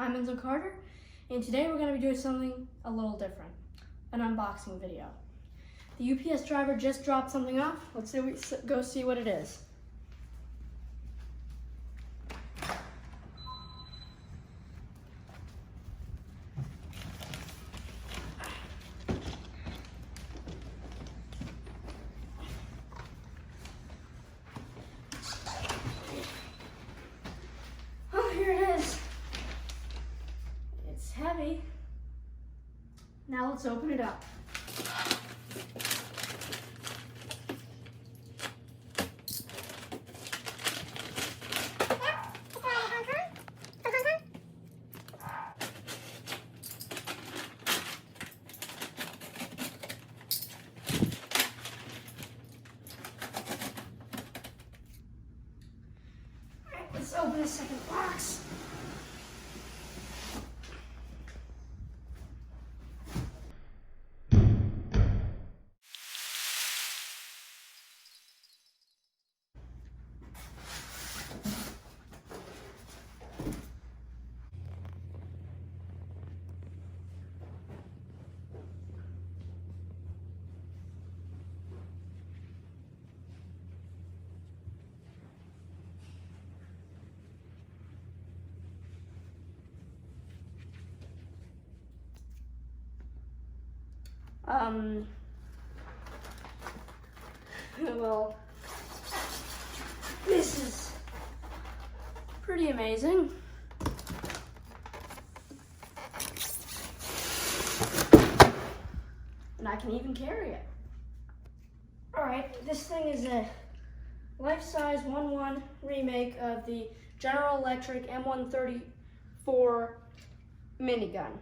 I'm Enzo Carter, and today we're going to be doing something a little different, an unboxing video. The UPS driver just dropped something off. Let's go see what it is. Oh, here it is. It's heavy. Now let's open it up. Let's open the second box. Well, this is pretty amazing. And I can even carry it. All right, this thing is a life-size 1/1 remake of the General Electric M134 Minigun.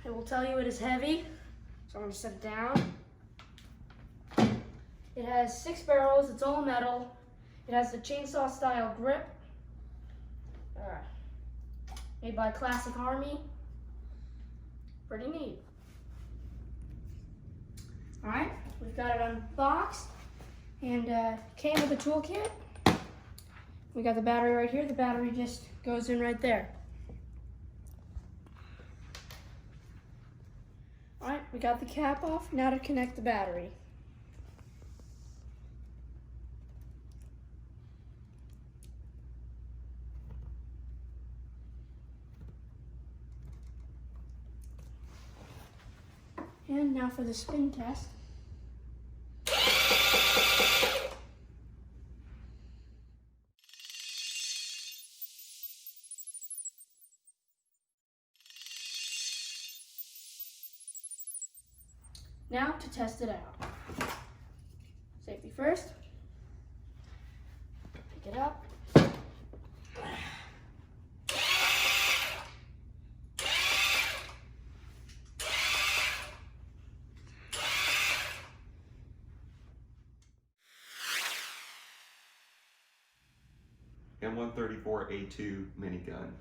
I will tell you it is heavy, so I'm going to set it down. It has 6 barrels, it's all metal. It has the chainsaw style grip. Made by Classic Army. Pretty neat. Alright, we've got it unboxed and came with a toolkit. We got the battery right here. The battery just goes in right there. Alright, we got the cap off. Now to connect the battery. And now for the spin test. Now to test it out. Safety first. Pick it up. M134-A2 Minigun.